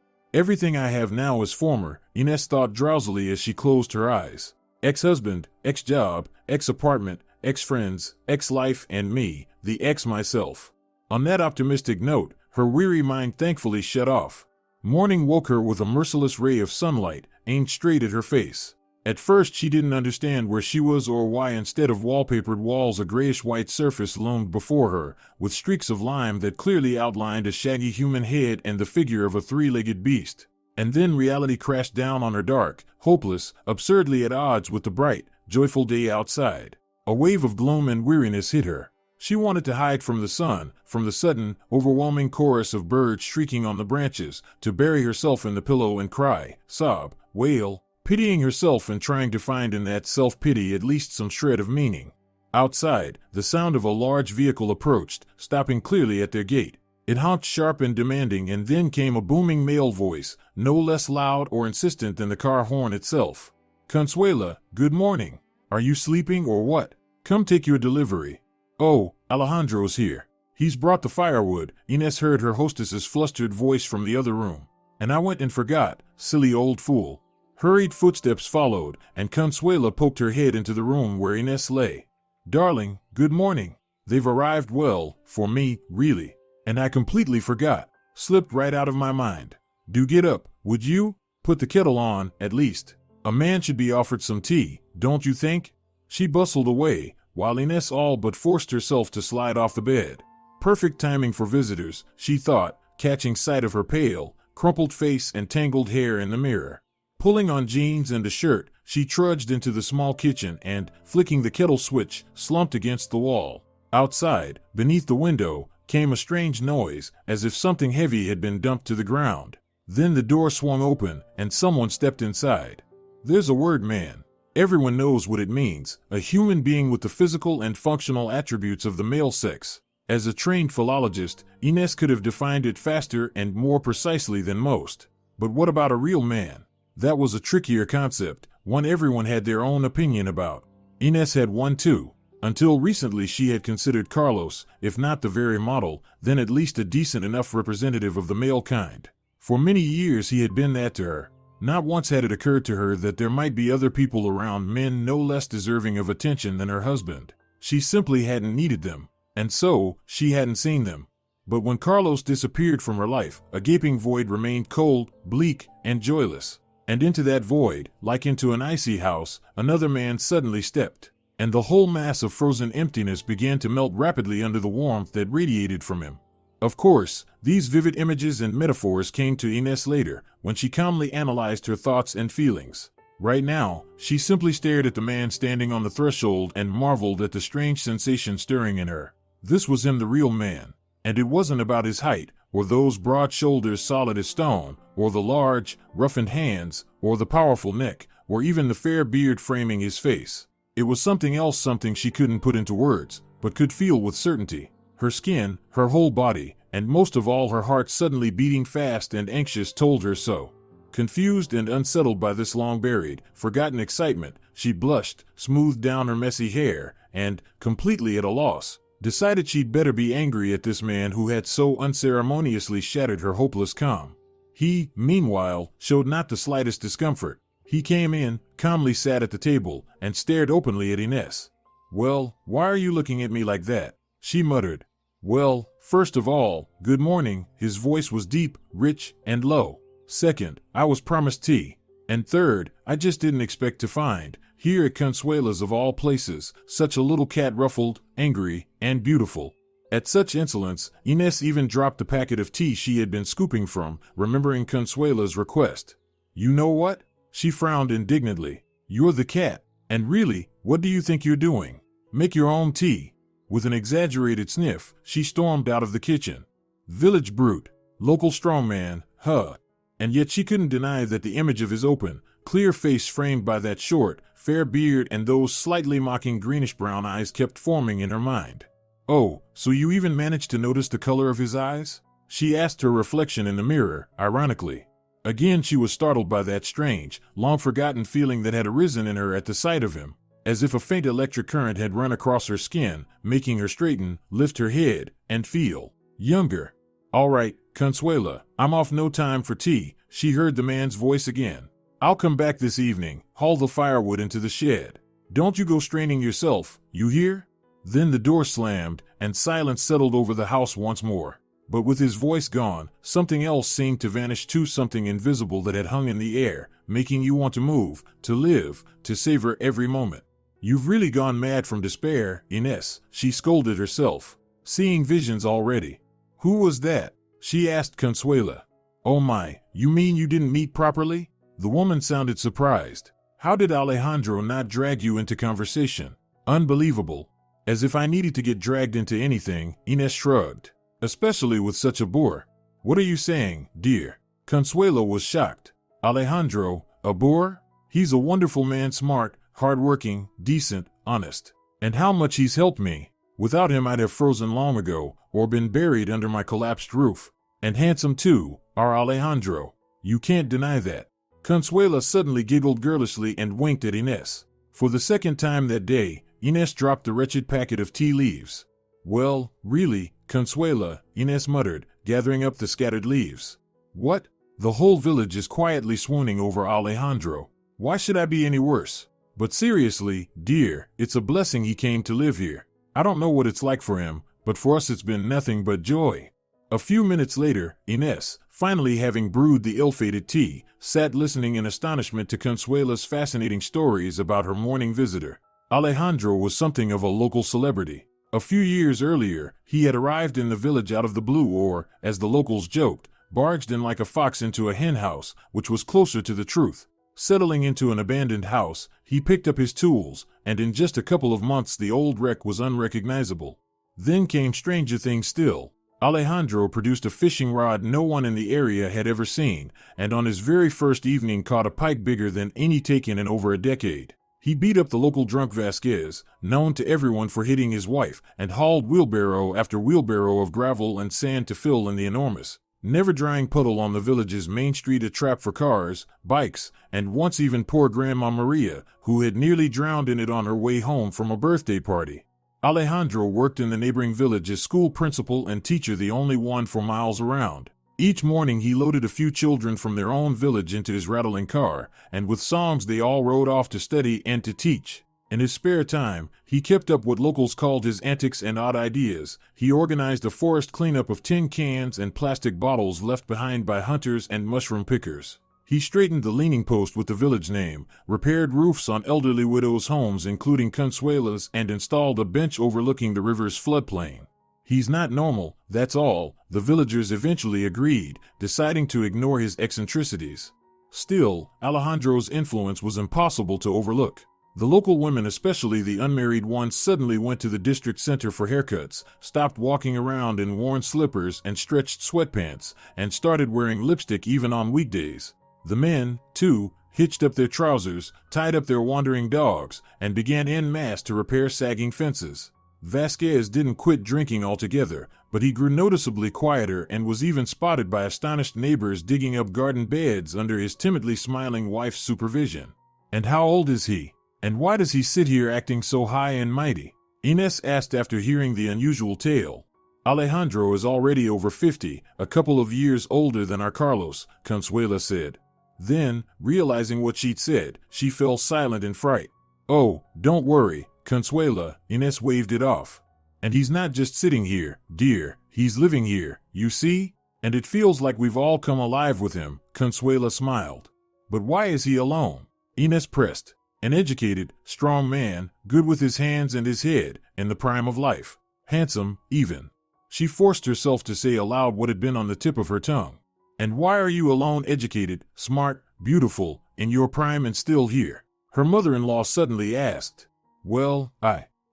Everything I have now is former, Ines thought drowsily as she closed her eyes. Ex-husband, ex-job, ex-apartment, ex-friends, ex-life, and me, the ex-myself. On that optimistic note, her weary mind thankfully shut off. Morning woke her with a merciless ray of sunlight, aimed straight at her face. At first she didn't understand where she was or why instead of wallpapered walls a grayish-white surface loomed before her, with streaks of lime that clearly outlined a shaggy human head and the figure of a three-legged beast. And then reality crashed down on her, dark, hopeless, absurdly at odds with the bright, joyful day outside. A wave of gloom and weariness hit her. She wanted to hide from the sun, from the sudden, overwhelming chorus of birds shrieking on the branches, to bury herself in the pillow and cry, sob, wail, pitying herself and trying to find in that self-pity at least some shred of meaning. Outside, the sound of a large vehicle approached, stopping clearly at their gate. It honked sharp and demanding, and then came a booming male voice, no less loud or insistent than the car horn itself. Consuela, good morning. Are you sleeping or what? Come take your delivery. Oh, Alejandro's here. He's brought the firewood, Ines heard her hostess's flustered voice from the other room. And I went and forgot, silly old fool. Hurried footsteps followed, and Consuela poked her head into the room where Ines lay. Darling, good morning. They've arrived well, for me, really. And I completely forgot. Slipped right out of my mind. Do get up, would you? Put the kettle on, at least. A man should be offered some tea, don't you think? She bustled away, while Ines all but forced herself to slide off the bed. Perfect timing for visitors, she thought, catching sight of her pale, crumpled face and tangled hair in the mirror. Pulling on jeans and a shirt, she trudged into the small kitchen and, flicking the kettle switch, slumped against the wall. Outside, beneath the window, came a strange noise, as if something heavy had been dumped to the ground. Then the door swung open, and someone stepped inside. There's a word, man. Everyone knows what it means, a human being with the physical and functional attributes of the male sex. As a trained philologist, Ines could have defined it faster and more precisely than most. But what about a real man? That was a trickier concept, one everyone had their own opinion about. Ines had one too. Until recently she had considered Carlos, if not the very model, then at least a decent enough representative of the male kind. For many years he had been that to her. Not once had it occurred to her that there might be other people around, men no less deserving of attention than her husband. She simply hadn't needed them, and so, she hadn't seen them. But when Carlos disappeared from her life, a gaping void remained, cold, bleak, and joyless. And into that void, like into an icy house, another man suddenly stepped. And the whole mass of frozen emptiness began to melt rapidly under the warmth that radiated from him. Of course, these vivid images and metaphors came to Ines later, when she calmly analyzed her thoughts and feelings. Right now, she simply stared at the man standing on the threshold and marveled at the strange sensation stirring in her. This was him, the real man. And it wasn't about his height, or those broad shoulders solid as stone, or the large, roughened hands, or the powerful neck, or even the fair beard framing his face. It was something else, something she couldn't put into words, but could feel with certainty. Her skin, her whole body, and most of all her heart suddenly beating fast and anxious told her so. Confused and unsettled by this long-buried, forgotten excitement, she blushed, smoothed down her messy hair, and, completely at a loss, decided she'd better be angry at this man who had so unceremoniously shattered her hopeless calm. He, meanwhile, showed not the slightest discomfort. He came in, calmly sat at the table, and stared openly at Ines. "Well, why are you looking at me like that?" she muttered. "Well, first of all, good morning." His voice was deep, rich, and low. "Second, I was promised tea. And third, I just didn't expect to find, here at Consuela's of all places, such a little cat ruffled, angry, and beautiful." At such insolence, Ines even dropped the packet of tea she had been scooping from, remembering Consuela's request. "You know what?" She frowned indignantly. "You're the cat. And really, what do you think you're doing? Make your own tea." With an exaggerated sniff, she stormed out of the kitchen. Village brute. Local strongman, huh? And yet she couldn't deny that the image of his open, clear face framed by that short, fair beard and those slightly mocking greenish-brown eyes kept forming in her mind. "Oh, so you even managed to notice the color of his eyes?" she asked her reflection in the mirror, ironically. Again she was startled by that strange, long-forgotten feeling that had arisen in her at the sight of him, as if a faint electric current had run across her skin, making her straighten, lift her head, and feel younger. "All right, Consuela, I'm off. No time for tea," she heard the man's voice again. "I'll come back this evening. Haul the firewood into the shed. Don't you go straining yourself, you hear?" Then the door slammed, and silence settled over the house once more. But with his voice gone, something else seemed to vanish too, something invisible that had hung in the air, making you want to move, to live, to savor every moment. "You've really gone mad from despair, Ines," she scolded herself. "Seeing visions already." "Who was that?" she asked Consuela. "Oh my, you mean you didn't meet properly?" The woman sounded surprised. "How did Alejandro not drag you into conversation? Unbelievable." "As if I needed to get dragged into anything," Ines shrugged. "Especially with such a boor." "What are you saying, dear?" Consuelo was shocked. "Alejandro, a boor? He's a wonderful man, smart, hard-working, decent, honest. And how much he's helped me. Without him I'd have frozen long ago, or been buried under my collapsed roof. And handsome too, our Alejandro. You can't deny that." Consuela suddenly giggled girlishly and winked at Ines. For the second time that day, Ines dropped the wretched packet of tea leaves. "Well, really, Consuela," Ines muttered, gathering up the scattered leaves. "What? The whole village is quietly swooning over Alejandro. Why should I be any worse? But seriously, dear, it's a blessing he came to live here. I don't know what it's like for him, but for us it's been nothing but joy." A few minutes later, Ines, finally having brewed the ill-fated tea, sat listening in astonishment to Consuela's fascinating stories about her morning visitor. Alejandro was something of a local celebrity. A few years earlier, he had arrived in the village out of the blue, or, as the locals joked, barged in like a fox into a henhouse, which was closer to the truth. Settling into an abandoned house, he picked up his tools, and in just a couple of months the old wreck was unrecognizable. Then came stranger things still. Alejandro produced a fishing rod no one in the area had ever seen, and on his very first evening caught a pike bigger than any taken in over a decade. He beat up the local drunk Vasquez, known to everyone for hitting his wife, and hauled wheelbarrow after wheelbarrow of gravel and sand to fill in the enormous, never-drying puddle on the village's main street, a trap for cars, bikes, and once even poor Grandma Maria, who had nearly drowned in it on her way home from a birthday party. Alejandro worked in the neighboring village as school principal and teacher, the only one for miles around. Each morning he loaded a few children from their own village into his rattling car, and with songs they all rode off to study and to teach. In his spare time, he kept up what locals called his antics and odd ideas. He organized a forest cleanup of tin cans and plastic bottles left behind by hunters and mushroom pickers. He straightened the leaning post with the village name, repaired roofs on elderly widows' homes including Consuela's, and installed a bench overlooking the river's floodplain. "He's not normal, that's all," the villagers eventually agreed, deciding to ignore his eccentricities. Still, Alejandro's influence was impossible to overlook. The local women, especially the unmarried ones, suddenly went to the district center for haircuts, stopped walking around in worn slippers and stretched sweatpants, and started wearing lipstick even on weekdays. The men, too, hitched up their trousers, tied up their wandering dogs, and began en masse to repair sagging fences. Vasquez didn't quit drinking altogether, but he grew noticeably quieter and was even spotted by astonished neighbors digging up garden beds under his timidly smiling wife's supervision. "And how old is he? And why does he sit here acting so high and mighty?" Ines asked after hearing the unusual tale. Alejandro is already over 50, a couple of years older than our Carlos, Consuela said. Then, realizing what she'd said, she fell silent in fright. Oh, don't worry, Consuela, Ines waved it off. And he's not just sitting here, dear, he's living here, you see? And it feels like we've all come alive with him, Consuela smiled. But why is he alone? Ines pressed. An educated, strong man, good with his hands and his head, in the prime of life. Handsome, even. She forced herself to say aloud what had been on the tip of her tongue. And why are you alone, educated, smart, beautiful, in your prime and still here? Her mother-in-law suddenly asked. Well,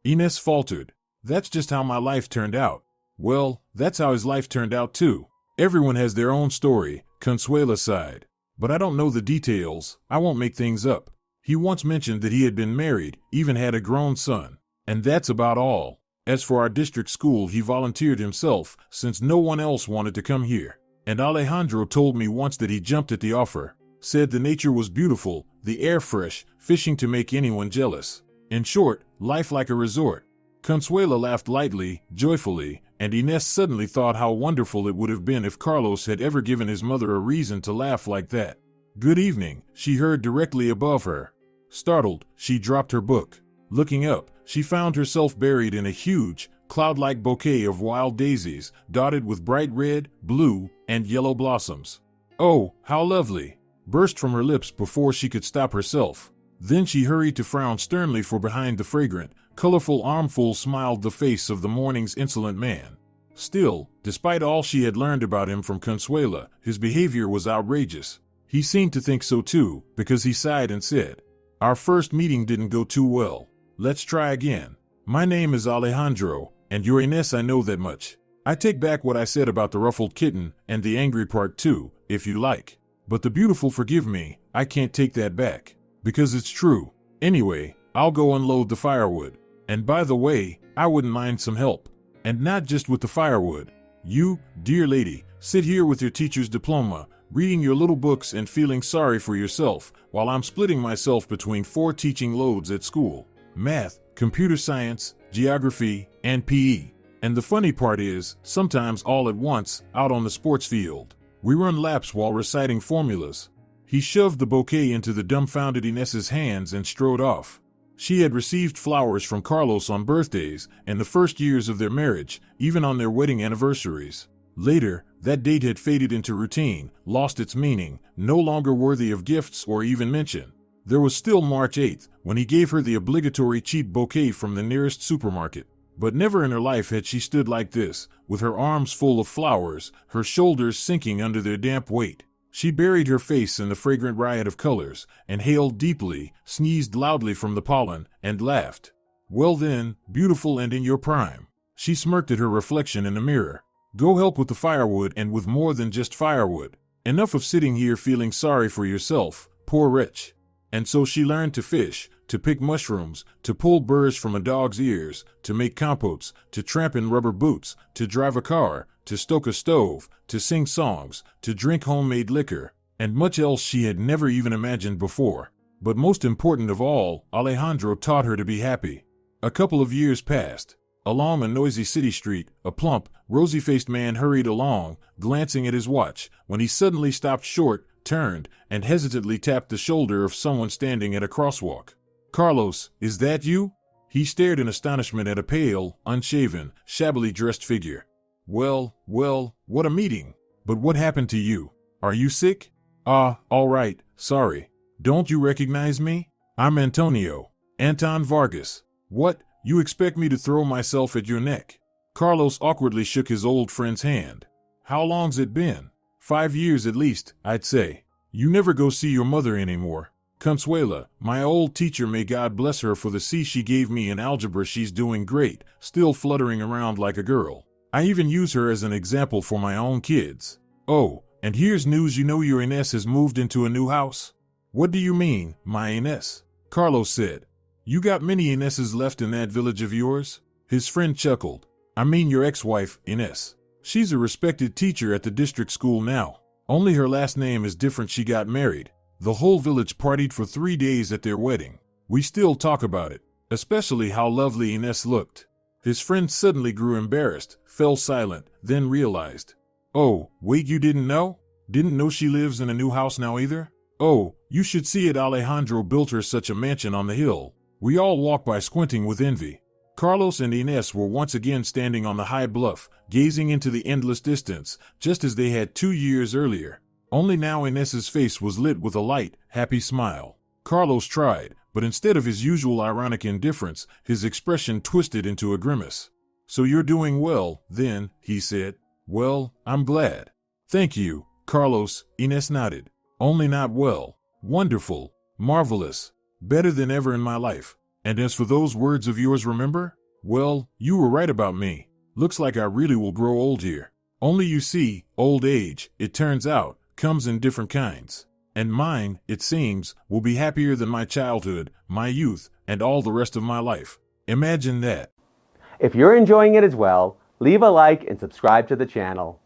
Ines faltered. That's just how my life turned out. Well, that's how his life turned out too. Everyone has their own story, Consuela sighed. But I don't know the details, I won't make things up. He once mentioned that he had been married, even had a grown son. And that's about all. As for our district school, he volunteered himself, since no one else wanted to come here. And Alejandro told me once that he jumped at the offer. Said the nature was beautiful, the air fresh, fishing to make anyone jealous. In short, life like a resort. Consuela laughed lightly, joyfully, and Ines suddenly thought how wonderful it would have been if Carlos had ever given his mother a reason to laugh like that. Good evening, she heard directly above her. Startled, she dropped her book. Looking up, she found herself buried in a huge, cloud-like bouquet of wild daisies, dotted with bright red, blue, and yellow blossoms. Oh, how lovely! Burst from her lips before she could stop herself. Then she hurried to frown sternly, for behind the fragrant, colorful armful smiled the face of the morning's insolent man. Still, despite all she had learned about him from Consuela, his behavior was outrageous. He seemed to think so too, because he sighed and said, Our first meeting didn't go too well. Let's try again. My name is Alejandro, and you're Ines, I know that much. I take back what I said about the ruffled kitten, and the angry part too, if you like. But the beautiful, forgive me, I can't take that back. Because it's true. Anyway, I'll go unload the firewood. And by the way, I wouldn't mind some help. And not just with the firewood. You, dear lady, sit here with your teacher's diploma, reading your little books and feeling sorry for yourself, while I'm splitting myself between 4 teaching loads at school. Math, computer science, geography, and PE. And the funny part is, sometimes all at once, out on the sports field. We run laps while reciting formulas. He shoved the bouquet into the dumbfounded Ines's hands and strode off. She had received flowers from Carlos on birthdays and the first years of their marriage, even on their wedding anniversaries. Later, that date had faded into routine, lost its meaning, no longer worthy of gifts or even mention. There was still March 8th, when he gave her the obligatory cheap bouquet from the nearest supermarket. But never in her life had she stood like this, with her arms full of flowers, her shoulders sinking under their damp weight. She buried her face in the fragrant riot of colors, inhaled deeply, sneezed loudly from the pollen, and laughed. Well then, beautiful and in your prime. She smirked at her reflection in the mirror. Go help with the firewood, and with more than just firewood. Enough of sitting here feeling sorry for yourself, poor wretch. And so she learned to fish, to pick mushrooms, to pull burrs from a dog's ears, to make compotes, to tramp in rubber boots, to drive a car, to stoke a stove, to sing songs, to drink homemade liquor, and much else she had never even imagined before. But most important of all, Alejandro taught her to be happy. A couple of years passed. Along a noisy city street, a plump, rosy-faced man hurried along, glancing at his watch, when he suddenly stopped short, turned, and hesitantly tapped the shoulder of someone standing at a crosswalk. Carlos, is that you? He stared in astonishment at a pale, unshaven, shabbily dressed figure. Well, what a meeting. But what happened to you? Are you sick? All right, sorry. Don't you recognize me? I'm Antonio. Anton Vargas. What, you expect me to throw myself at your neck? Carlos awkwardly shook his old friend's hand. How long's it been? 5 years at least, I'd say. You never go see your mother anymore. Consuela, my old teacher, may God bless her for the C she gave me in algebra. She's doing great, still fluttering around like a girl. I even use her as an example for my own kids. Oh, and here's news, you know your Ines has moved into a new house? What do you mean, my Ines? Carlos said. You got many Ineses left in that village of yours? His friend chuckled. I mean your ex-wife, Ines. She's a respected teacher at the district school now. Only her last name is different. She got married. The whole village partied for 3 days at their wedding. We still talk about it. especially how lovely Ines looked. His friend suddenly grew embarrassed, fell silent, then realized. Oh, wait, you didn't know? Didn't know she lives in a new house now either? Oh, you should see it. Alejandro built her such a mansion on the hill. We all walked by squinting with envy. Carlos and Ines were once again standing on the high bluff, gazing into the endless distance, just as they had 2 years earlier. Only now Ines's face was lit with a light, happy smile. Carlos tried, but instead of his usual ironic indifference, his expression twisted into a grimace. So you're doing well, then, he said. Well, I'm glad. Thank you, Carlos, Ines nodded. Only not well. Wonderful. Marvelous. Better than ever in my life. And as for those words of yours, remember? Well, you were right about me. Looks like I really will grow old here. Only you see, old age, it turns out, comes in different kinds. And mine, it seems, will be happier than my childhood, my youth, and all the rest of my life. Imagine that. If you're enjoying it as well, leave a like and subscribe to the channel.